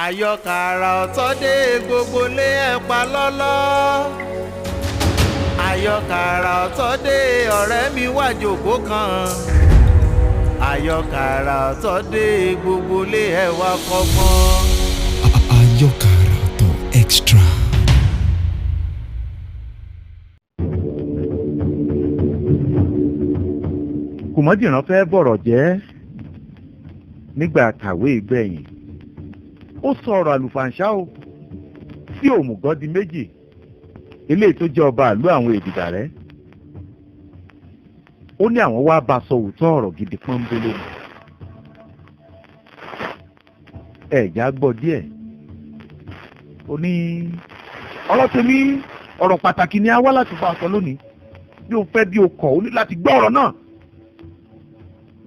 Àyokà Àrà-Òtò dé gbogbo lé ẹ̀ pa lọ́lọ́. Àyokà Àrà-Òtò dé ọ̀rẹ́ mi wá jókòó kan. Àyokà Àrà-Òtò dé gbogbo lé ẹ̀ wá kọ́gbọ́n. Àyokà Àrà-Òtò extra. Kùmọ́dìrán fẹ́ bọ̀rọ̀ jẹ́ nígbà kàwé ìgbẹ̀yìn. Ó sọ ọ̀rọ̀ àlùfàǹṣá o sí òmùgọ́dì méjì eléyìí tó jẹ́ ọba ìlú àwọn èdìdà rẹ̀. Ó ní àwọn wá bá sọ òótọ́ ọ̀rọ̀ gidi pọ́nbélé ni. Ẹ̀já gbọ́ díẹ̀. Ó ní ọ̀rọ̀ tèmi ọ̀rọ̀ pàtàkì ni a wá láti bá a sọ lónìí. Bí o fẹ́ bí o kọ̀ ó ní láti gbọ́ ọ̀rọ̀ náà.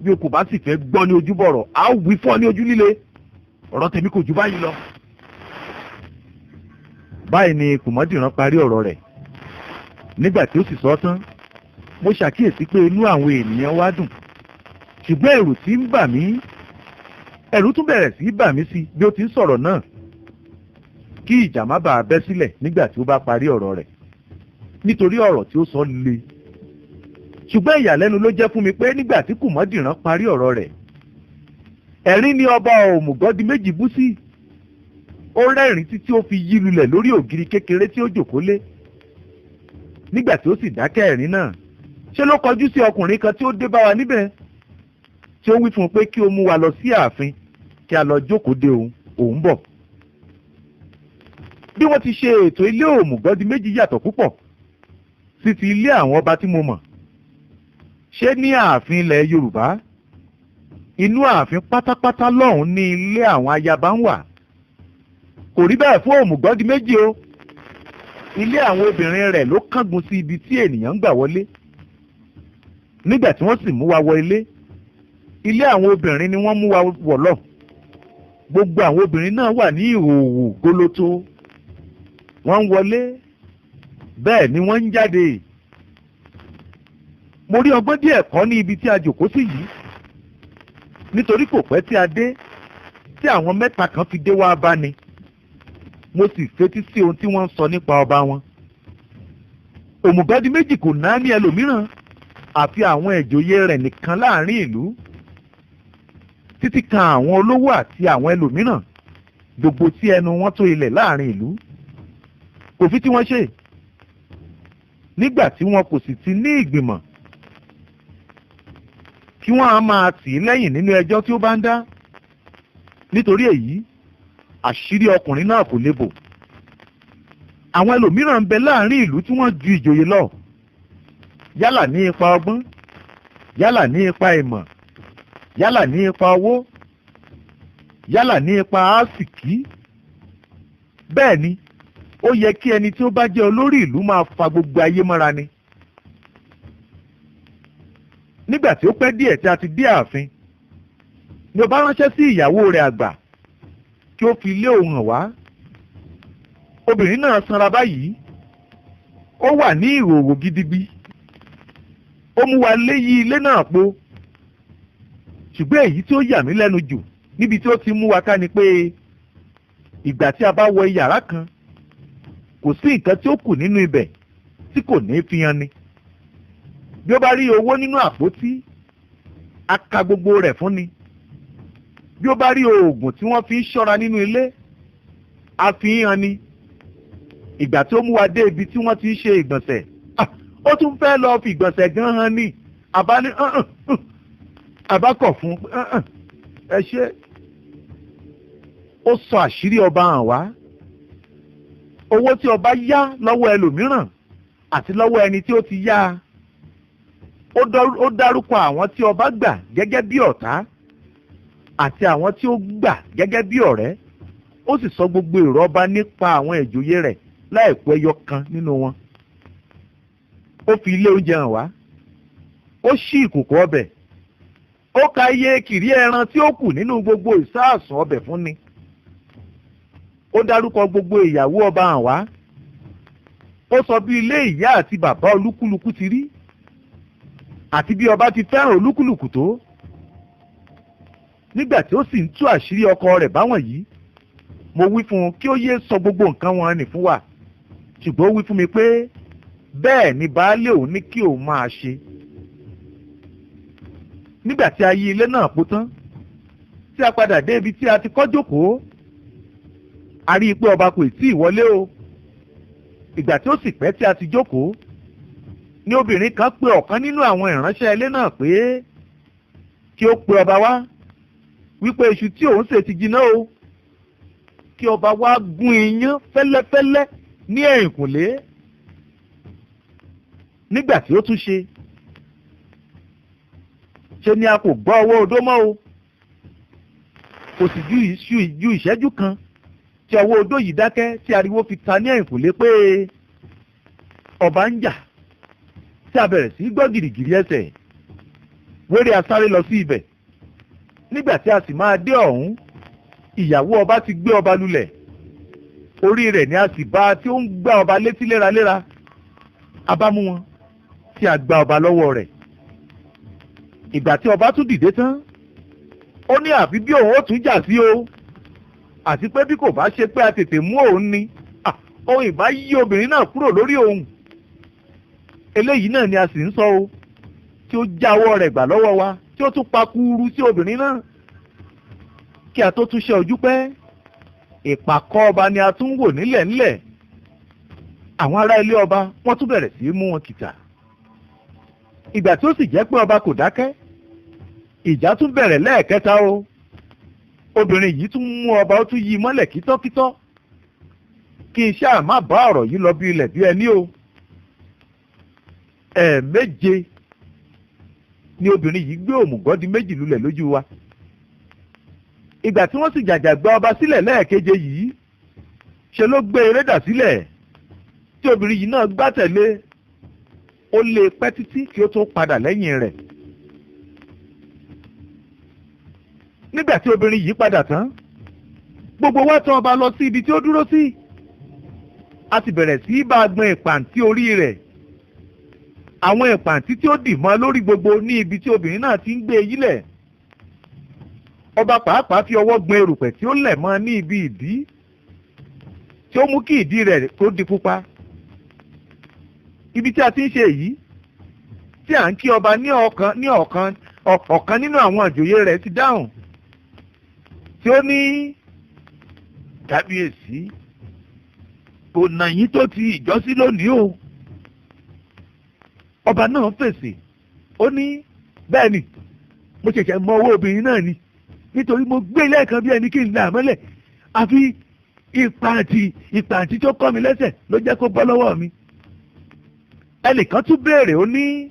Bí o kò bá sì fẹ́ gbọ́ ní ojúbọ̀rọ̀ a ó wí fún ọ ní ojú líle. Ọ̀rọ̀ tèmi kò jù báyìí lọ. Báyìí ni Kùmọ́dìrán parí ọ̀rọ̀ rẹ̀. Nígbà tí ó sì sọ tán, mo ṣàkíyèsí pé inú àwọn ènìyàn wá dùn. Ṣùgbọ́n ẹ̀rù tí ń bà mí, ẹ̀rù tún bẹ̀rẹ̀ sí í bà mí sí bí ó ti ń sọ̀rọ̀ náà. Kí ìjà má bàa bẹ́ sílẹ̀ nígbà tí ó bá parí ọ̀rọ̀ rẹ̀. Nítorí ọ̀rọ̀ tí ó sọ le. Ṣùgbọ́n ìyàlẹ́nu ló jẹ́ fún mi pé nígbà tí Kùmọ́dìrán parí ọ̀rọ̀ rẹ̀, ẹ̀rín ni ọba òmùgọ́dì méjì bú sí. Ó rẹ́rìn títí ó fi yí lulẹ̀ lórí ògiri kékeré tí ó jókòó lé. Nígbà tí ó sì dákẹ́ ẹ̀rín náà, ṣé ló kọjú sí ọkùnrin kan tí ó dé bá wa níbẹ̀, tí ó wí fún un pé kí ó mú wa lọ sí ààfin kí a lọ jókòó de òun bọ̀. Bí wọ́n ti ṣe ètò ilé òmùgọ́dì méjì yàtọ̀ púpọ̀ sí ti ilé àwọn ọba tí mo mọ̀. Ṣé ní ààfin ilẹ̀ Yorùbá, inú ààfin pátápátá lọ́hùn ní ilé àwọn ayaba ń wà. Kò rí bẹ́ẹ̀ fún òmùgọ́dì méjì o. Ilé àwọn obìnrin rẹ̀ ló kángun sí ibi tí ènìyàn ń gbà wọlé. Nígbà tí wọ́n sì mú wa wọ ilé àwọn obìnrin ni wọ́n mú wa wọ̀ lọ. Gbogbo àwọn obìnrin náà wà ní ìhòòhò gólótó. Wọ́n ń wọlé, bẹ́ẹ̀ ni wọ́n ń jáde. Mo rí ọgbọ́n díẹ̀ kọ́ ní ibi tí a jòkó sí yìí. Nítorí kò pẹ́ tí a dé, tí àwọn mẹ́ta kan fi dé wá bá ni. Mo sì fetí sí ohun tí wọ́n ń sọ nípa ọba wọn. Òmùgọ́dì méjì kò náání ẹlòmíràn àfi àwọn ìjòyè rẹ̀ nìkan láàrin ìlú. Títí kan àwọn olówó àti àwọn ẹlòmíràn gbogbo tí ẹnu wọn tó ilẹ̀ láàrin ìlú. Kò fi tí wọ́n ṣe. Nígbà tí wọn kò sì ti ní ìgbìmọ̀ kí wọ́n á máa tì í lẹ́yìn nínú ẹjọ́ tí ó bá ń dá. Nítorí èyí, àṣírí ọkùnrin náà kò lè bò. Àwọn ẹlòmíràn ń bẹ láàrin ìlú tí wọ́n ju ìjòyè lọ. Yálà ní ipa ọgbọ́n, yálà ní ipa ìmọ̀, yálà ní ipa owó, yálà ní ipa àsìkí. Bẹ́ẹ̀ ni, ó yẹ kí ẹni tí ó bá jẹ́ olórí ìlú máa fa gbogbo ayé mọ́ra ni. Nígbà tí ó pẹ́ díẹ̀ tí a ti dé ààfin, ni ọba ránṣẹ́ sí ìyàwó rẹ̀ àgbà kí ó fi ilé òun hàn wá. Obìnrin náà sanra báyìí, ó wà ní ìhòòhò gidigbi. Ó mú wa léyìí ilé náà po. Ṣùgbọ́n èyí tí ó yà mí lẹ́nu jù níbi tí ó ti mú wa ká ni pé ìgbà tí a bá wọ yàrá kan, kò sí nǹkan tí ó kù nínú ibẹ̀ tí kò ní fi hàn ni. Bí ó bá rí owó nínú àpótí, a ka gbogbo rẹ̀ fún ni. Bí ó bá rí oògùn tí wọ́n fi ń ṣọ́ra nínú ilé, a fi hàn ni. Ìgbà tí ó mú wa dé ibi tí wọ́n ti ń ṣe ìgbọ̀nsẹ̀, ó tún fẹ́ lọ fi ìgbọ̀nsẹ̀ gan hàn ni. Àbá ní àbá kọ̀ fún ẹ ṣe. Ó sọ àṣírí ọba hàn wá. Owó tí ọba yá lọ́wọ́ ẹlòmíràn àti lọ́wọ́ ẹni tí ó ti yá a. Ó dárúkọ àwọn tí ọba gbà gẹ́gẹ́ bí ọ̀tá àti àwọn tí ó gbà gẹ́gẹ́ bí ọ̀rẹ́. Ó sì sọ gbogbo èrò ọba nípa àwọn ìjòyè rẹ̀ láìkù ẹyọ kan nínú wọn. Ó fi ilé oúnjẹ hàn wá. Ó ṣí ìkòkò ọbẹ̀. Ó ka iye kìrí ẹran tí ó kù nínú gbogbo ìsáàsùn ọbẹ̀ fún ni. Ó dárúkọ gbogbo ìyàwó ọba hàn wá. Ó sọ bí ilé ìyá àti bàbá olúkúlùkù ti rí àti bí ọba ti fẹ́ràn olúkúlùkù tó. Nígbà tí ó sì ń tú àṣírí ọkọ rẹ̀ báwọn yìí, mo wí fún un kí ó yé sọ gbogbo nǹkan wọn nì fún wa, ṣùgbọ́n ó wí fún mi pé bẹ́ẹ̀ ni baálé òun ní kí òun máa ṣe. Nígbà tí a yí ilé náà po tán tí a padà dé ibi tí a ti kọ́ jókòó, a rí i pé ọba kò tí ì wọlé o. Ìgbà tí ó sì pẹ́ tí a ti jókòó ní obìnrin kan pe ọ̀kan nínú àwọn ìránṣẹ́ ilé náà pé kí ó pe ọba wá wípé iṣu tí òun sè ti jiná o, kí ọba wá gún iyán fẹ́lẹ́fẹ́lẹ́ ní ẹ̀yìnkùlé. Nígbà tí ó tún ṣe ni a kò gbọ́ ọwọ́ odó mọ́ o. Kò sì ju ìṣẹ́jú kan tí ọwọ́ odó yìí dákẹ́ tí ariwo fi ta ní ẹ̀yìnkùlé pé ọba ń jà, tí a bẹ̀rẹ̀ sí gbọ́ gìrìgìrì ẹsẹ̀. Wéré a sáré lọ sí ibẹ̀. Nígbà tí a sì máa dé ọ̀hún, ìyàwó ọba ti gbé ọba lulẹ̀. Orí rẹ̀ ni a sì bá tí ó ń gbá ọba létí léraléra. A bá mú wọn tí a gba ọba lọ́wọ́ rẹ̀. Ìgbà tí ọba tún dìde tán, ó ní àfi bí òun ó tún jà sí o, àti pé bí kò bá ṣe pé a tètè mú òun ni òun ìbá yí obìnrin náà kúrò lórí òun. Eléyìí náà ni a sì ń sọ o, tí ó jáwọ́ rẹ̀ gbà lọ́wọ́ wa, tí ó tún pa kúrú sí obìnrin náà. Kí a tó tún ṣe ojú pẹ́, ìpàkọ́ ọba ni a tún wò nílẹ̀. Àwọn ará ilé ọba wọ́n tún bẹ̀rẹ̀ sí mú wọn kìtà. Ìgbà tí ó sì jẹ́ pé ọba kò dákẹ́, ìjà tún bẹ̀rẹ̀ lẹ́ẹ̀kẹta o. Obìnrin yìí tún mú ọba, ó tún yí mọ́lẹ̀ kítọ́kítọ́. Kí n ṣáà má bá ọ̀rọ̀ yìí lọ bí ilẹ̀ bí ẹni o. Ẹ̀ẹ̀méje ni obìnrin yìí gbé òmùgọ̀ di méjì lulẹ̀ lójú wa. Ìgbà tí wọ́n sì jàjà gba ọba sílẹ̀ lẹ́ẹ̀keje yìí, ṣe ló gbé eré dà sílẹ̀ tí obìnrin yìí náà gbá tẹ̀lé. Ó lé pẹ́ títí kí ó tó padà lẹ́yìn rẹ̀. Nígbà tí obìnrin yìí padà tán, gbogbo wa tọ̀ ọba lọ sí ibi tí ó dúró sí. A ti bẹ̀rẹ̀ sí bá a gbọn ìpàǹtí orí rẹ̀. Àwọn ìpàǹtí tí ó dì mọ́ lórí gbogbo ní ibi tí obìnrin náà ti ń gbé yílẹ̀. Ọba pàápàá fi ọwọ́ gbọn erùpẹ̀ tí ó lẹ̀ mọ́ ní ibi ìdí, tí ó mú kí ìdí rẹ̀ tó di pupa. Ibi tí a ti ń ṣe èyí, tí à ń kí ọba ní ọ̀kan nínú àwọn àjòyè rẹ̀ ti dáhùn, tí ó ní kábíyèsí, kò nà yín tó ti ìjọ́sí lónìí o. Ọba náà fèsì, ó ní bẹ́ẹ̀ ni, mo ṣẹ̀ṣẹ̀ mọ owó obìnrin náà ni, nítorí mo gbé lẹ́ẹ̀kan bí ẹni kí n là mọ́lẹ̀, àfi ìpàǹtí tó kọ́ mi lẹ́sẹ̀ ló jẹ́ kó bọ́ lọ́wọ́ mi. Ẹnìkan tún béèrè, ó ní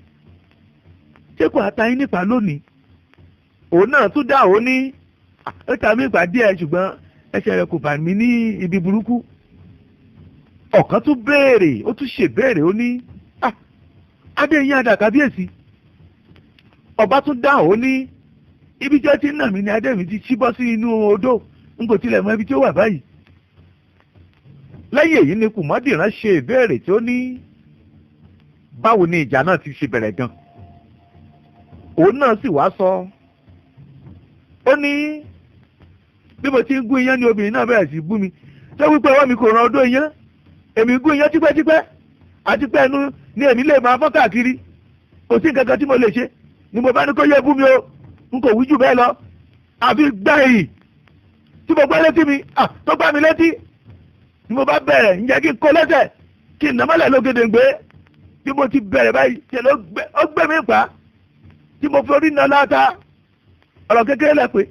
ṣé kò ata yín nípa lónìí? Òun náà tún dá, ó ní ó ta mí ìgbà díẹ̀ ṣùgbọ́n ẹsẹ̀ rẹ̀ kò bà mí ní ibi burúkú. Ọ̀kan tún béèrè, ó tún ṣèbéèrè, ó ní adé yín adà kábíyèsí. Ọba tún dá, ó ní ibi tí ó ti ń nà mí ni adé mi ti ṣíbọ́ sí inú odó, n kò tilẹ̀ mọ ibi tí ó wà báyìí. Lẹ́yìn èyí ni kùmọ́dìrán ṣe ìbéèrè tí ó ní báwo ni ìjà náà ti ṣe bẹ̀rẹ̀ gan. Òun náà sì wá sọ, ó ní bí mo ti ń gún iyán ni obìnrin náà bẹ̀rẹ̀ sí bú mi, tó wípé ọwọ́ mi kò ràn ọdún iyán, èmi gún iyán tipẹ́tipẹ́, àti pé ẹnu ni èmi lè máa fọ́ káàkiri, kò sí nǹkan kan tí mo lè ṣe, ni mo bá ní kó yẹ bú mi o, n kò wí jù bẹ́ẹ̀ lọ, àfi gbẹ̀yìn tí mo gbá létí mi, tó gbá mi létí, ni mo bá bẹ̀rẹ̀ ǹjẹ́ kí n kó lẹ́sẹ̀, kí n nà mọ́lẹ̀ lógedengbe. Bí mo ti bẹ̀rẹ̀ báyìí ṣe ó gbé mi pa, tí mo fi orí náà láta. Ọ̀rọ̀ kékeré lẹ pé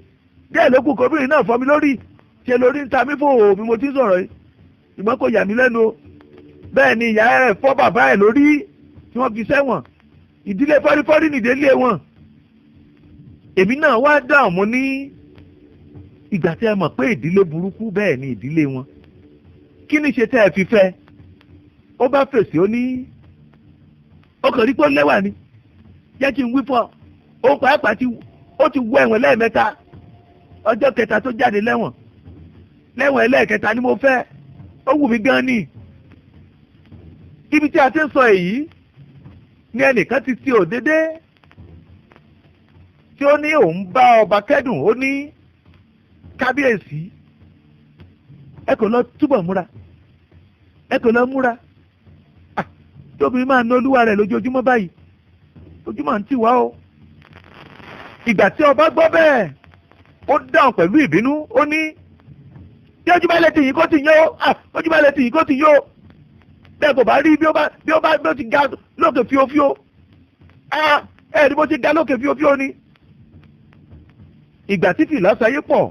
díẹ̀ ló kù kóbìnrin náà fọ́ mi lórí, ṣe lórí ń ta mí fò bí mo ti sọ̀rọ̀ yìí, ìmọ̀ kò yà mí lẹ́nu o. Bẹ́ẹ̀ ni ìyá rẹ̀ fọ́ bàbá ẹ̀ lórí tí wọ́n fi sẹ́wọ̀n. Ìdílé fọ́rífọ́rí nìdílé wọn. Èmi náà wá dáhùn, mo ní ìgbà tí ẹ mọ̀ pé ìdílé burúkú bẹ́ẹ̀ ni ìdílé wọn, kí ni ṣe tẹ́ ẹ fi fẹ́? Ó bá fèsì, ó ní ọkàn rí pé ó lẹ́wà ni, jẹ́ kí n wí fọ́, ó pàápàá ó ti wọ ẹ̀wọ̀n lẹ́ẹ̀mẹ́ta, ọjọ́ kẹta tó jáde lẹ́wọ̀n ẹlẹ́ẹ̀kẹta ni mo fẹ́, ó wù mí gan ni. Ibi tí a ti ń sọ èyí ni ẹnìkan ti ti òdédé tí ó ní òun bá ọba kẹ́dùn, ó ní kábíyèsí, ẹ kò lọ túbọ̀ múra, ẹ kò lọ múra. Tóbìnrin máa ná olúwa rẹ̀ lójoojúmọ́ báyìí, ojúmọ́ ń tì wá o. Ìgbà tí ọba gbọ́ bẹ́ẹ̀, ó dáhùn pẹ̀lú ìbínú, ó ní tí ojúmọ́ ilẹ̀ tìyín kó ti yó, ojúmọ́ ilẹ̀ tìyín kó ti yó. Bẹ́ẹ̀ kò bá rí bí ó ti ga lókè fíofíó, ẹ̀ẹ́dì bó ti ga lókè fíofíó ni. Ìgbà tí fìlà sayé pọ̀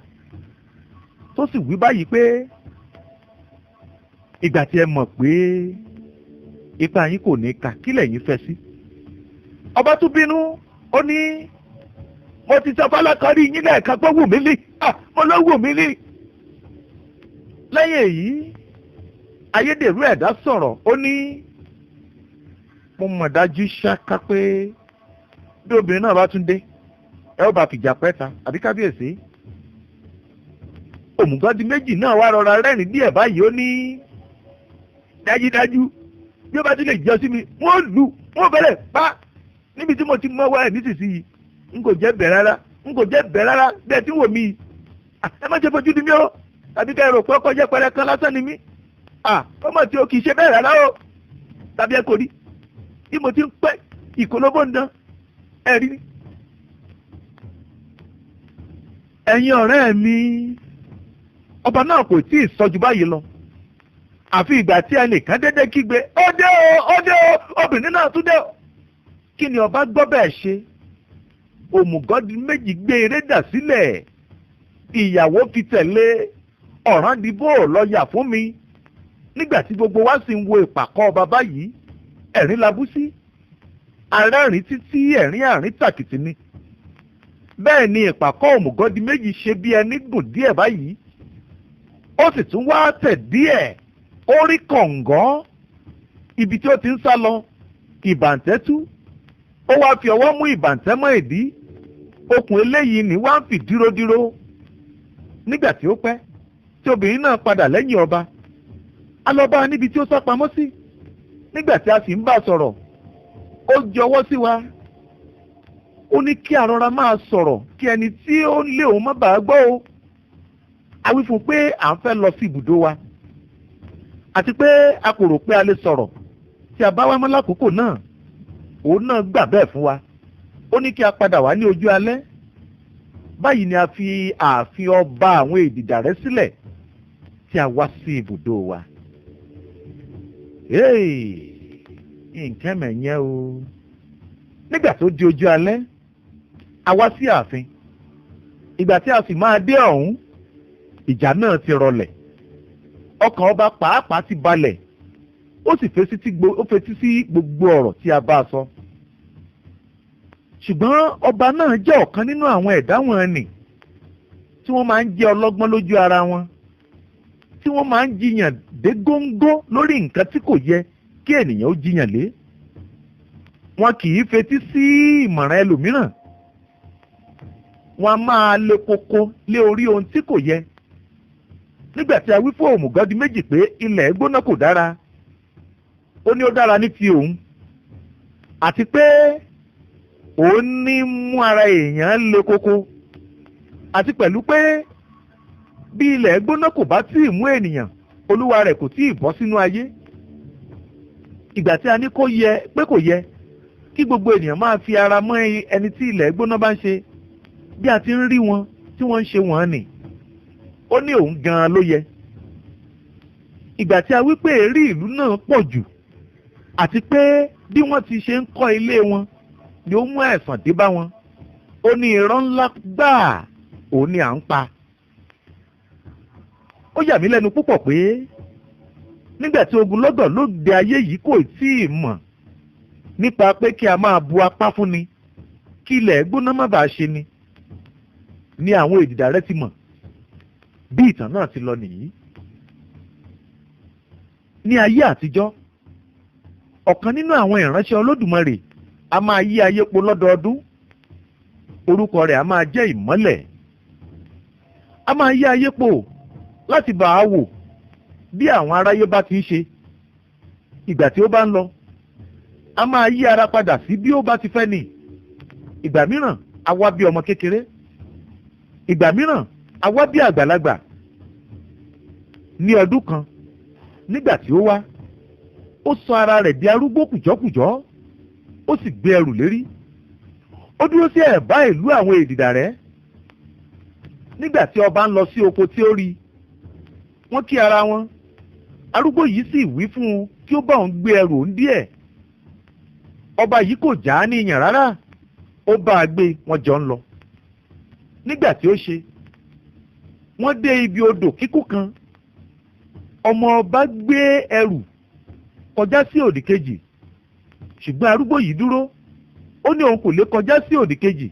tó sì wí báyìí pé ìgbà tí ẹ mọ̀ pé ipa yín kò ní kà kí lẹ̀yin fẹ́ sí. Ọba tún bínú, ó ní mo ti sọ fọlọ́kọ́rí yín lẹ́ẹ̀kan pé wù mí lì, mo ló wù mí lì. Lẹ́yìn èyí ayédèrú ẹ̀dá sọ̀rọ̀, ó ní mo mọ̀ dájú ṣáká pé bí obìnrin náà bá tún dé ẹ ó bá fìjà pẹ́ta àbí kábíyèsí. Òmùgọ́dì méjì náà wá rọra rẹ́rìn díẹ̀ báyìí, ó ní dájúdájú bí ó bá tún lè jẹ́ sí mi wọ́n lù wọ́n bẹ̀rẹ̀ pa níbi tí mo ti mọ́wọ́ ẹ̀ nísinsìnyí. N kò jẹ́ bẹ̀ rárá, n kò jẹ́ bẹ̀ rárá bẹ́ẹ̀ tí wò mí. Ẹ má ṣe fojú di mí o, tàbí ká ẹ rò pé ọkọ̀ jẹ́ pẹrẹ kan lásán ni mí. Ọmọ tí o kì í ṣe bẹ́ẹ̀ rárá o, tàbí ẹ kò rí bí mo ti ń pẹ́ ìkólóbó ń dán ẹ rí. Ẹ̀yin ọ̀rẹ́ mi, ọba náà kò tí ì sọ ju báyìí lọ, àfi ìgbà tí ẹnìkan dédé kígbe ó dé o, obìnrin náà tún dé o. Kí ni ọba gbọ́ bẹ́ẹ̀ ṣe? Òmùgọ́dì méjì gbé eré dà sílẹ̀, ìyàwó fi tẹ̀lé, ọ̀ràn dìbò lọ yà fún mi. Nígbà tí gbogbo wa sì ń wo ìpàkọ́ ọba báyìí, ẹ̀rín la bú sí, arẹ́rìn títí ẹ̀rín àrín tàkìtì ni. Bẹ́ẹ̀ ni ìpàkọ́ òmùgọ́dì méjì ṣe bí ẹni gùn díẹ̀ báyìí, ó sì tún wá tẹ̀ díẹ̀, ó rí kọ̀ǹgọ́ ibi tí ó ti ń sá lọ, ìbàǹtẹ́ tú, ó wá fi ọwọ́ mú ìbàǹtẹ́ mọ́ ìdí, okùn eléyìí ni wá ń fi dírodíro. Nígbà tí ó pẹ́ tí obìnrin náà padà lẹ́yìn ọba, a lọ bá níbi tí ó sá pamọ́ sí. Nígbà tí a sì ń bá sọ̀rọ̀, ó jọ̀wọ́ sí wa, ó ní kí a rọra máa sọ̀rọ̀ kí ẹni tí ó ń lé òun má bàa gbọ́ o. A wí fún pé à ń fẹ́ lọ sí ibùdó wa, àti pé a kò rò pé a lè sọ̀rọ̀ tí a bá wá mọ́ lákòókò náà. Òun náà gbà bẹ́ẹ̀ fún wa, ó ní kí a padà wá ní ojú alẹ́. Báyìí ni a fi ààfin ọba àwọn èdìdàrẹ́ sílẹ̀ tí a wá sí ibùdó wa. Nǹkan mẹ̀yẹ́ o. Nígbà tó di ojú alẹ́, a wá sí ààfin. Ìgbà tí a sì máa dé ọ̀hún, ìjà náà ti rọlẹ̀, ọkàn ọba pàápàá ti balẹ̀, ó sì fetí sí gbogbo ọ̀rọ̀ tí a bá sọ. Ṣùgbọ́n ọba náà jẹ́ ọ̀kan nínú àwọn ẹ̀dá wọn nì tí wọ́n máa ń jẹ́ ọlọ́gbọ́n lójú ara wọn, tí wọ́n máa ń jiyàn dé góńgó lórí nǹkan tí kò yẹ kí ènìyàn ó jiyàn lé. Wọn kì í fetí sí ìmọ̀ràn ẹlòmíràn, wọn a máa le koko lé orí ohun tí kò yẹ. Nígbà tí a wí fún òmùgọ́dì méjì pé ilẹ̀ gbóná kò dára, ó ní ó dára ní ti òun, àti pé òun ní mú ara èèyàn le koko, àti pẹ̀lú pé bí ilẹ̀ gbóná kò bá tí ì mú ènìyàn, olúwa rẹ̀ kò tí ì bọ́ sínú ayé. Ìgbà tí a ní kó yẹ pé kò yẹ kí gbogbo ènìyàn máa fi ara mọ́ ẹni tí ilẹ̀ gbóná bá ń ṣe, bí a ti ń rí wọn tí wọ́n ń ṣe wọ́n nì, ó ní òun gan-an ló yẹ. Ìgbà tí a wí pé èrí ìlú náà pọ̀ jù, àti pé bí wọ́n ti ṣe ń kọ́ ilé wọn ni ó mú ẹ̀san dé bá wọn, ó ní irọ́ ńlá gbáà òun ni à ń pa. Ó yà mí lẹ́nu púpọ̀ pé nígbà tí ogunlọ́gọ̀ lóde ayé yìí kò tí ì mọ̀ nípa pé kí a máa bu apá fún ni kí ilẹ̀ gbóná má bàa ṣe ni àwọn èdìdàrẹ́ ti mọ̀. Bí ìtàn náà ti lọ nìyí. Ní ayé àtijọ́, ọ̀kan nínú àwọn ìránṣẹ́ Olódùmarè a máa yí ayé po lọ́dọọdún. Orúkọ rẹ̀ a máa jẹ́ Ìmọ́lẹ̀. A máa yí ayé po láti bá a wò bí àwọn aráyé bá ti ń ṣe. Ìgbà tí ó bá ń lọ, a máa yí ara padà sí bí ó bá ti fẹ́ ni. Ìgbà mìíràn a wá bí ọmọ kékeré, ìgbà mìíràn a wá bí àgbàlagbà. ní ọdún kan nígbà tí ó wá ó sọ ara rẹ̀ di arúgbó kùjọ́kùjọ́ ó sì gbé ẹrù lérí ó dúró sí ẹ̀bá ìlú àwọn èdìdàrẹ́ nígbà tí ọba ń lọ sí oko tí ó rí wọ́n kí ara wọn arúgbó yìí sì wí fún un kí ó bá òun gbé ẹrù òun díẹ̀ ọba yìí kò já á ní ìyàn rárá ó bá a gbé wọn jọ ń lọ nígbà tí ó ṣe wọ́n dé ibi odò kíkún kan ọmọ ọba gbé ẹrù kọjá sí òdì kejì ṣùgbọ́n arúgbó yìí dúró ó ní òun kò lè kọjá sí òdì kejì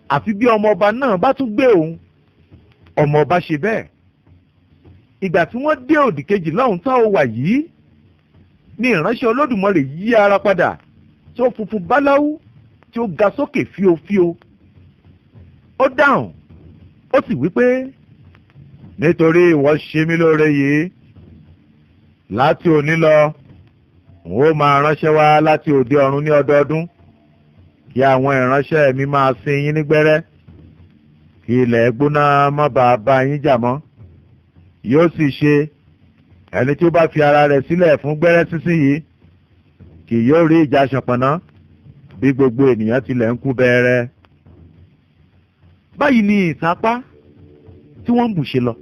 àfi bí ọmọ ọba náà bá tún gbé òun ọmọ ọba ṣe bẹ́ẹ̀ ìgbà tí wọ́n dé òdì kejì lọ́hùn tá ó wà yìí ní ìránṣẹ́ Olódùmarè yí ara padà tí ó funfun báláwú tí ó ga sókè fíofío ó dáhùn ó sì wí pé nítorí ìwọ ṣe mí lóore yìí láti òní lọ n ó máa ránṣẹ́ wá láti òde ọ̀run ní ọdọọdún kí àwọn ìránṣẹ́ mi máa sin yín nígbẹ́rẹ́ kí ilẹ̀ gbóná má bàa bá yín jà mọ́ yóò sì ṣe ẹni tí ó bá fi ara rẹ̀ sílẹ̀ fún gbẹ́rẹ́ sínsìn yìí kì yóò rí ìjà ṣọ̀pọ̀nná bí gbogbo ènìyàn tilẹ̀ ń kú bẹ́ẹ̀rẹ́. báyìí ni ìsapá tí wọ́n ń bù ṣe lọ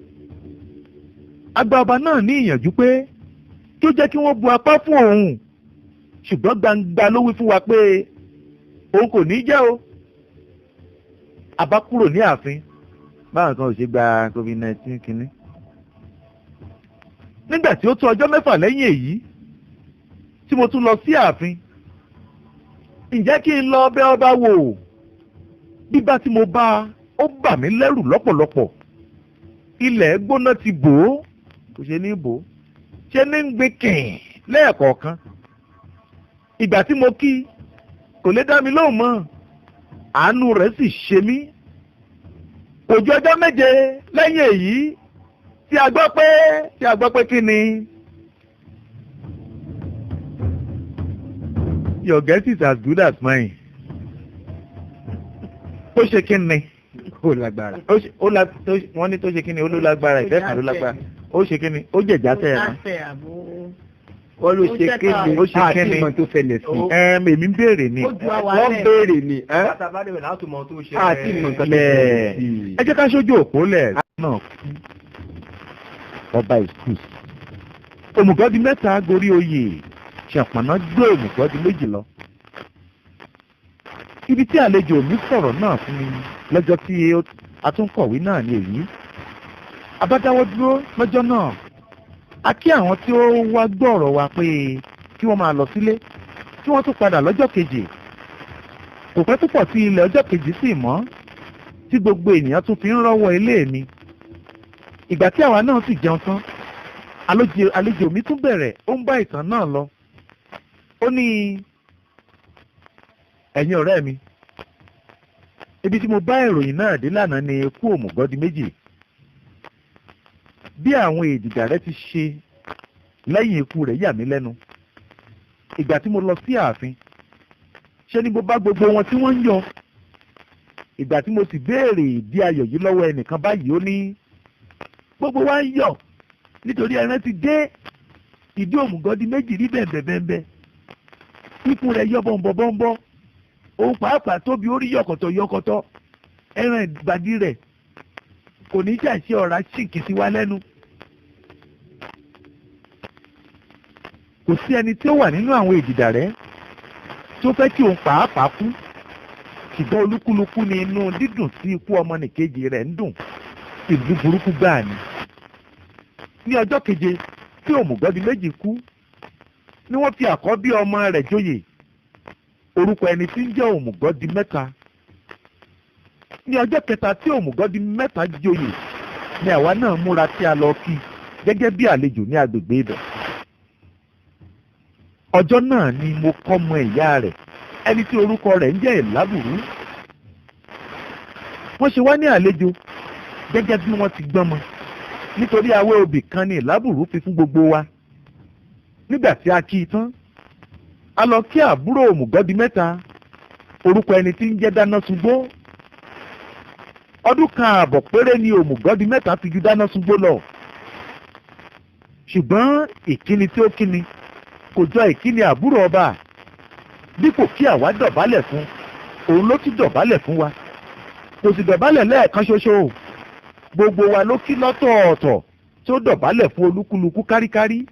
àgbà ọba náà ní ìyànjú pé kí ó jẹ́ kí wọ́n bu apá fún òun ṣùgbọ́n gbangba ló wí fún wa pé òun kò ní jẹ́ o. àbá kúrò ní ààfin báwọn kan ò ṣe gba COVID-19 kínní. nígbà tí ó tó ọjọ́ mẹ́fà lẹ́yìn èyí tí mo tún lọ sí ààfin ǹjẹ́ kí n lọ bẹ̀ ọba wò bíbá tí mo bá ó bà mí lẹ́rù lọ́pọ̀lọpọ̀ ilẹ̀ gbóná ti bò ó kò ṣe ní bò ó ṣe ní ń gbé kẹ̀ẹ́ lẹ́ẹ̀kọ̀ọ̀kan ìgbà tí mo kí kò lè dá mi lóhùn mọ́ àánú rẹ̀ sì ṣe mí kò ju ọjọ́ méje lẹ́yìn èyí tí a gbọ́ pé kí ni. Your guess is as good as mine. Ó ṣe kí ni? Ó lágbára. Wọ́n ní tó ṣe kí ni? Ó ló lágbára ìfẹ́ kan ló lágbára. Ó ṣe kí ni? Ó jẹ̀já tẹ̀ ẹ̀ náà. Wọ́n ló ṣe kí ni? Ó ṣe kí ni? Àti ìmọ̀ tó fẹlẹ̀ sí. Èmi ń béèrè ni. Wọ́n béèrè ni. Àti ìmọ̀ tó fẹlẹ̀ sí. Ẹ jẹ́ ká ṣojú òpó lẹ̀ náà kú. Ọba ìsús. Òmùgọ́dì mẹ́ta gorí oyè. Ṣàpọ̀nná gbé òmùgọ́dì méjì lọ. Ibi tí àlejò mi sọ̀rọ̀ náà fún mi lọ́jọ́ tí atúnkọ̀wé náà ní èyí. Abádáwọ́ dúró lọ́jọ́ náà. A kí àwọn tí ó wá gbọ́ ọ̀rọ̀ wa pé kí wọ́n máa lọ sílé kí wọ́n tún padà lọ́jọ́ kejì. Kò pẹ́ púpọ̀ tí ilẹ̀ ọjọ́ kejì sì mọ́ tí gbogbo ènìyàn tún fi ń rọ́wọ́ ilé mi. Ìgbà tí àwa náà sì jẹun tán àlejò mi tún bẹ̀rẹ̀ ó ń bá ìtàn náà lọ. Ó ní ẹ̀yin ọ̀rẹ́ mi ibi tí mo bá ìròyìn náà dé lánàá ni ikú òmùgọ́dì méjì bí àwọn èdìdàrẹ́ ti ṣe lẹ́yìn ikú rẹ̀ yà mí lẹ́nu. Ìgbà tí mo lọ sí ààfin ṣe ni mo bá gbogbo wọn tí wọ́n ń yọ̀. Ìgbà tí mo sì béèrè ìdí ayọ̀ yìí lọ́wọ́ ẹnìkan báyìí ó ní gbogbo wa ń yọ̀ nítorí ẹran ti dé ìdí òmùgọ́dì méjì rí bẹ́ẹ̀bẹ́ẹ̀bẹ́ ikú rẹ̀ yọ bọ́ńbọ́ òun pàápàá tóbi orí yọ̀kọ̀tọ̀ ẹran ìgbàdí rẹ̀ kò ní jà sí ọ̀rá ṣìnkì sí wa lẹ́nu. Kò sí ẹni tí ó wà nínú àwọn èdìdàrẹ́ tó fẹ́ kí òun pàápàá kú ṣùgbọ́n olúkúlùkù ní inú dídùn sí ikú ọmọnìkejì rẹ̀ ń dùn ìlú burúkú gbáà ni. Ní ọjọ́ keje tí òmùgọ́dì méjì kú ni wọ́n fi àkọ́bí ọmọ rẹ̀ joyè orúkọ ẹni tí ń jẹ́ òmùgọ́dì mẹ́ta. Ní ọjọ́ kẹta tí òmùgọ́dì mẹ́ta joyè ni àwa náà múra tí a lọ kí gẹ́gẹ́ bí àlejò ní agbègbè ibẹ̀. Ọjọ́ náà ni mo kọ́ mọ ìyá rẹ̀ ẹni tí orúkọ rẹ̀ ń jẹ́ ìlábùrú. Wọ́n ṣe wá ní àlejò gẹ́gẹ́ bí wọ́n ti gbọ́n mọ nítorí awẹ́ obì kan ni ìlábùrú fi fún gbogbo wa. Nígbà tí a kí i tán a lọ kí àbúrò òmùgọ́dì mẹ́ta orúkọ ẹni tí ń jẹ́ dáná sungbó. Ọdún kan ààbọ̀ péré ni òmùgọ́dì mẹ́ta fi ju dáná sungbó lọ. ṣùgbọ́n ìkíni tí ó kíni kò jọ ìkíni àbúrò ọba. Dípò kí àwa dọ̀bálẹ̀ fún, òun ló tún dọ̀bálẹ̀ fún wa. Kò sì dọ̀bálẹ̀ lẹ́ẹ̀kan ṣoṣo. Gbogbo wa ló kí lọ́tọ̀ọ̀tọ̀ tí ó dọ̀bálẹ̀ fún olúkúlùkù káríkárí.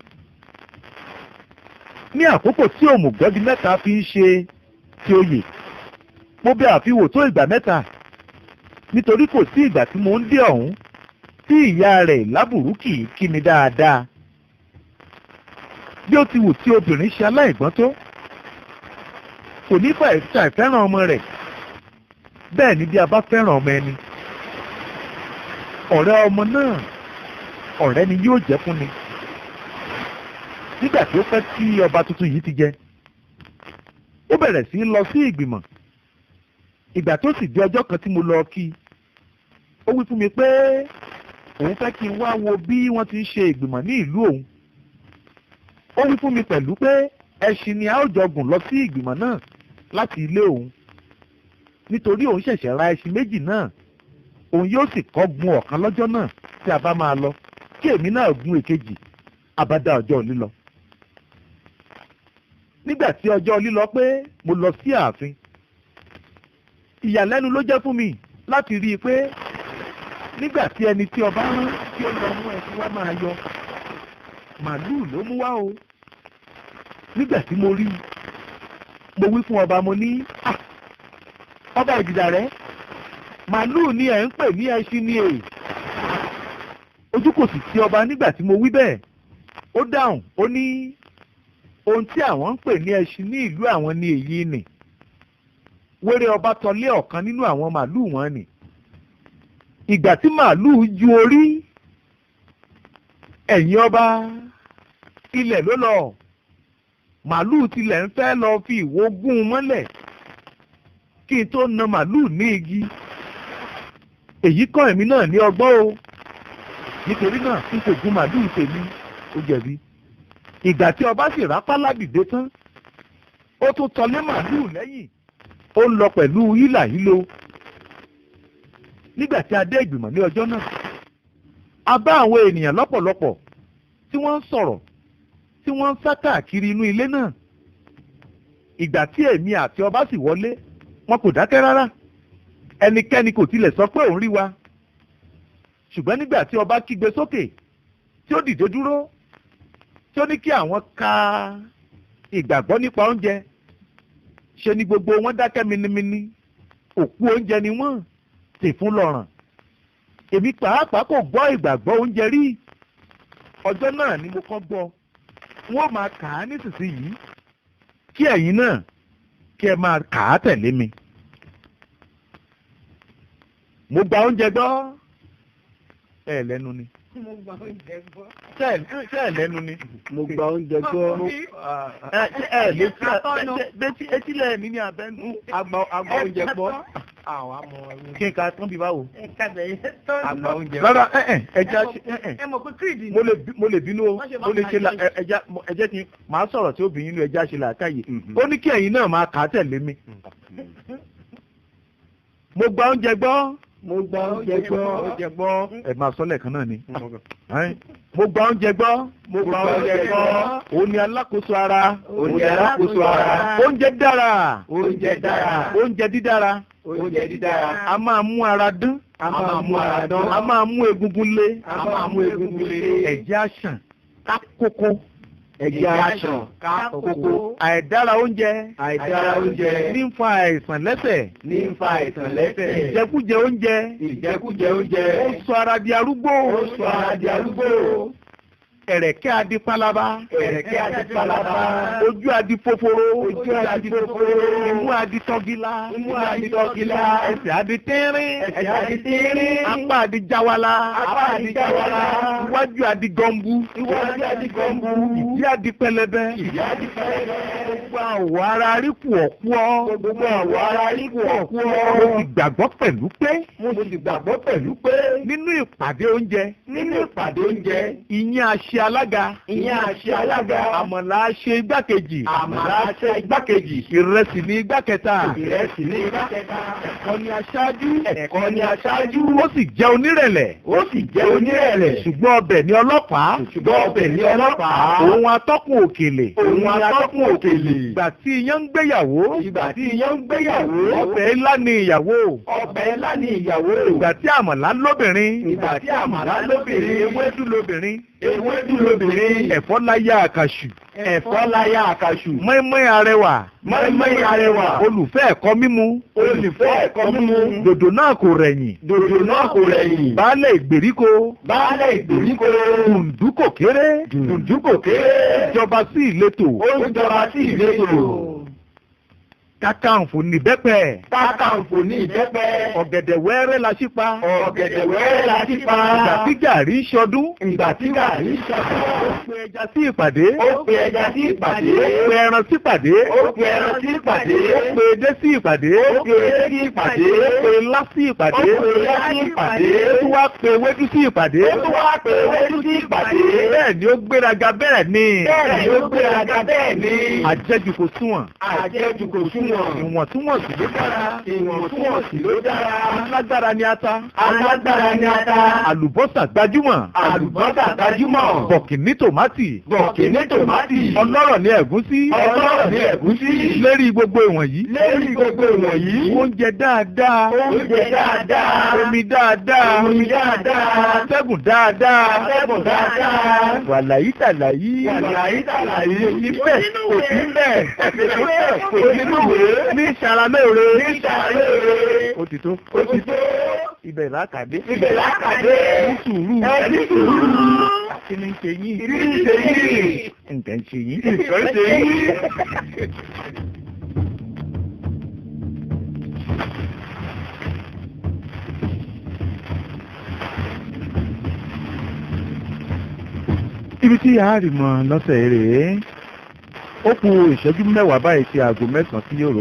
Ní àkókò tí òmùgọ́dì mẹ́ta fi ń ṣe ti oyè, mo bẹ̀ àfiwò tó ìgbà mẹ́ta, nítorí kò sí ìgbà tí mo ń dé ọ̀hún tí ìyá rẹ̀ lábùrú kì í kí mi dáadáa. Bí ó ti wù tí obìnrin ṣe aláìgbọ́n tó, kò ní fẹ́ràn ọmọ rẹ̀. Bẹ́ẹ̀ ni bí a bá fẹ́ràn ọmọ ẹni, ọ̀rẹ́ ọmọ náà ọ̀rẹ́ ni yóò jẹ́ fún ni. Nígbà tí ó fẹ́ tí ọba tuntun yìí ti jẹ, ó bẹ̀rẹ̀ sí lọ sí ìgbìmọ̀. Ìgbà tó sì di ọjọ́ kan tí mo lọ kí, ó wí fún mi pé òun fẹ́ kí n wá wo bí wọ́n ti ń ṣe ìgbìmọ̀ ní ìlú òun. Ó wí fún mi pẹ̀lú pé ẹṣin ni a ó jọ gùn lọ sí ìgbìmọ̀ náà láti ilé òun, nítorí òun ṣẹ̀ṣẹ̀ ra ẹṣin méjì náà. Òun yóò sì kọ́ gun ọ̀kan lọ́jọ́ náà tí a bá máa lọ, kí èmi náà gun èkejì àbádá ọjọ́ lílọ. Nígbà tí ọjọ́ lílọ pé mo lọ sí ààfin, ìyàlẹ́nu ló jẹ́ fún mi láti rí i pé nígbà tí ẹni tí ọba rán kí ó lọ mú ẹṣin wá máa yọ, màálùú ló mú wá o. Nígbà tí mo rí i, mo wí fún ọba, mo ní ọba ìjìdá rẹ, màálùú ni ẹ̀ ń pè ní ẹṣin ni èyí. Ojú kò sì ti ọba nígbà tí mo wí bẹ́ẹ̀. Ó dáhùn, ó ní ohun tí àwọn ń pè ní ẹṣin ní ìlú àwọn ni èyí nì. Wéré ọba tọlé ọ̀kan nínú àwọn màálùú wọn nì. Ìgbà tí màálùú ju orí, ẹ̀yìn ọba ilẹ̀ ló lọ. Màálùú tilẹ̀ ń fẹ́ lọ fi ìwo gún un mọ́lẹ̀ kí n tó na màálùú ní igi. Èyí kọ́ èmi náà ní ọgbọ́n o, nítorí náà n kò gún màálùú tèmi, ó jẹ̀bi. Ìgbà tí ọba sì rápálá dìde tán, ó tún tọlé màálùú lẹ́yìn, ó ń lọ pẹ̀lú hílàhílo. Nígbà tí a dé ìgbìmọ̀ ní ọjọ́ náà, a bá àwọn ènìyàn lọ́pọ̀lọpọ̀ tí wọ́n ń sọ̀rọ̀, tí wọ́n ń sá káàkiri inú ilé náà. Ìgbà tí èmi àti ọba sì wọlé, wọn kò dákẹ́ rárá. Ẹnikẹ́ni kò tilẹ̀ sọ pé òun rí wa. Ṣùgbọ́n nígbà tí ọba kígbe sókè, tí ó dìde dúró, tí ó ní kí àwọn ka ìgbàgbọ́ nípa oúnjẹ, ṣe ni gbogbo wọn dákẹ́ minimini. Òkú oúnjẹ ni wọ́n tè fún lọ́ràn. Èmi pàápàá kò gbọ́ ìgbàgbọ́ oúnjẹ rí. Ọjọ́ náà ni mo kọ́ gbọ́. Wọ́n máa kà á nísinsìnyí, kí ẹ̀yin náà kí ẹ máa kà á tẹ̀lé mi. Mo gba oúnjẹ gbọ́. Ẹ lẹ́nu ni. Mo gba oúnjẹ gbọ́. Ṣé ẹ lẹ́nu ni? Mo gba oúnjẹ gbọ́. Betí etílẹ̀ mi ní abẹ́nu. Agba oúnjẹ gbọ́. Àwọn amọ̀ ẹ̀wọ̀n. Kí n ka tán bí báwo? Agba oúnjẹ gbọ́. Rárá ẹja Ẹ mọ̀ pé kírìdì ni. mo lè bínú o, mo lè ṣe ẹjẹ́ kí n máa sọ̀rọ̀ tí obìnrin inú ẹja ṣe làákàyè. Ó ní kí ẹ̀yin náà máa kà á tẹ̀lé mi. Mo gba oúnjẹ gbọ́. Mo gba oúnjẹ gbọ́. Ẹ máa sọ lẹ́ẹ̀kan náà ni. Mo gba oúnjẹ gbọ́. Mo gba oúnjẹ gbọ́. Òun ni alákòóso ara. Òun ni alákòóso ara. Oúnjẹ dára. Oúnjẹ dára. Oúnjẹ dídára. Oúnjẹ dídára. A máa mú ara dán. A máa mú ara dán. A máa mú egungun lé. A máa mú egungun lé. Ẹ̀jẹ̀ á ṣàn ká kókó. Ẹ̀jẹ̀ á ṣàn ká kókó. Àìdára oúnjẹ. Àìdára oúnjẹ. Ní ń fa àìsàn lẹ́sẹ̀. Ní ń fa àìsàn lẹ́sẹ̀. Ìjẹkújẹ oúnjẹ. Ìjẹkújẹ oúnjẹ. Ó sọ ara di arúgbó. Ó sọ ara di arúgbó. Ẹ̀rẹ̀kẹ́ adi pálábá. Ẹ̀rẹ̀kẹ́ adi pálábá. Ojú adi fòfòrò. Ojú adi fòfòrò. Imú adi tọ́gílá. Imú adi tọ́gílá. Ẹsẹ̀ adi tínrín. Ẹsẹ̀ adi tínrín. Apá adi jáwálá. Apá adi jáwálá. Iwájú adi gọ́mbú. Iwájú adi gọ́mbú. Ìdí adi pẹlẹbẹ. Ìdí adi pẹlẹbẹ. Gbogbo àwọ̀ ara rí kùọ̀kùọ̀. Gbogbo àwọ̀ ara rí kùọ̀kùọ̀. Mo ti gbàgbọ́ pẹ̀lú pé. Mo ti gbàgbọ́ pẹ̀lú pé. Nínú ìpàdé oúnjẹ. Nínú ìpàdé oúnjẹ. Ìyẹn ṣe alága. ìyẹn àṣẹ alága. àmàlà ṣe igbákejì. àmàlà ṣe igbákejì. ìrẹsì ní igbákẹta. ìrẹsì ní igbákẹta. ẹ̀kọ́ ní aṣáájú. ẹ̀kọ́ ní aṣáájú. ó sì jẹ́ onírẹ̀lẹ̀. ó sì jẹ́ onírẹ̀lẹ̀. ṣùgbọ́n ọbẹ̀ ní ọlọ́pàá. ṣùgbọ́n ọbẹ̀ ní ọlọ́pàá. òun atọ́kùn òkèlè. òun atọ́kùn òkèlè. ìgbà tí iyán ń gbéyàwó. ìgbà tí iyán ń gbéyàwó. ọbẹ̀ ńlá ni ìyàwó. ọbẹ̀ ńlá ni ìyàwó. ìgbà tí àmàlà lóbìnrin. ìgbà tí àmàlà lóbìnrin. ewédú lóbìnrin. ewédú lóbìnrin. ẹ̀fọ́ láyà àkàṣù. ẹ̀fọ́ láyà àkàṣù. mọ́ínmọ́ín arẹwà. mọ́ínmọ́ín arẹwà. olùfẹ́ ẹ̀kọ́ mímu. olùfẹ́ ẹ̀kọ́ mímu. dòdò náà kò rẹ̀yìn. dòdò náà kò rẹ̀yìn. baálẹ̀ ìgbèríko. baálẹ̀ ìgbèríko. dùndú kò kéré. dùndú kò kéré. jọba sí ìletò. ó ń jọba sí ìletò. Kàkàǹfò ní ìbẹ́pẹ. Kàkàǹfò ní ìbẹ́pẹ. Ọ̀gẹ̀dẹ̀ wẹ́rẹ́ la ṣípa. Ọ̀gẹ̀dẹ̀ wẹ́rẹ́ la ṣípa. Ìgbà tí gàrí ń ṣọdún. Ìgbà tí gàrí ń ṣọdún. Ó pe ẹja sí ìpàdé. Ó pe ẹja sí ìpàdé. Ó pe ẹran sí ìpàdé. Ó pe ẹran sí ìpàdé. Ó pe edé sí ìpàdé. Ó pe edé sí ìpàdé. Ó pe ilá sí ìpàdé. Ó pe ilá sí ìpàdé. Ó tún wá pe ewédú sí ìpàdé. Ó tún wá pe ewédú sí ìpàdé. Bẹ́ẹ̀ ni ó gbéraga bẹ́ẹ̀ ni. Bẹ́ẹ̀ ni ó gbéraga bẹ́ẹ̀ ni. Àjẹjù kò súnwọ̀n. Àjẹjù kò súnwọ̀n. Ìwọ̀ntúnwọ̀nsì ló dára. Ìwọ̀ntúnwọ̀nsì ló dára. Alágbára ni ata. Alágbára ni ata. Àlùbọ́sà gbajúmọ̀. Àlùbọ́sà gbajúmọ̀. Bọ̀kìní tòmátì. Bọ̀kìní tòmátì. Ọlọ́rọ̀ ni ẹ̀gúsí. Ọlọ́rọ̀ ni ẹ̀gúsí. Lérí gbogbo ìwọ̀nyí. Lérí gbogbo ìwọ̀nyí. Oúnjẹ dáadáa. Oúnjẹ dáadáa. Omi dáadáa. Omi dáadáa. Atẹ́gùn dáadáa. Atẹ́gùn dáadáa. Wàlàyí tàlàyí. Wàlàyí tàlàyí. Ibẹ̀ kò sí bẹ́ẹ̀. Kò sínú ìwé. Ní ìṣàlámẹ́ore. Ní ìṣàlámẹ́ore. Ó ti tó. Ó ti tó. Ibẹ̀ lákàdé. Ibẹ̀ lákàdé. Ní sùúrù. Ní sùúrù. Kí ni ń ṣe yín? Kí ni ń ṣe yín? Nǹkan ń ṣe yín. Nǹkan ń ṣe yín. Ibi tí a rí mọ lọ́sẹ̀ rèé ó kù ìṣẹ́jú mẹ́wàá báyìí sí aago 9 tí yóò rò.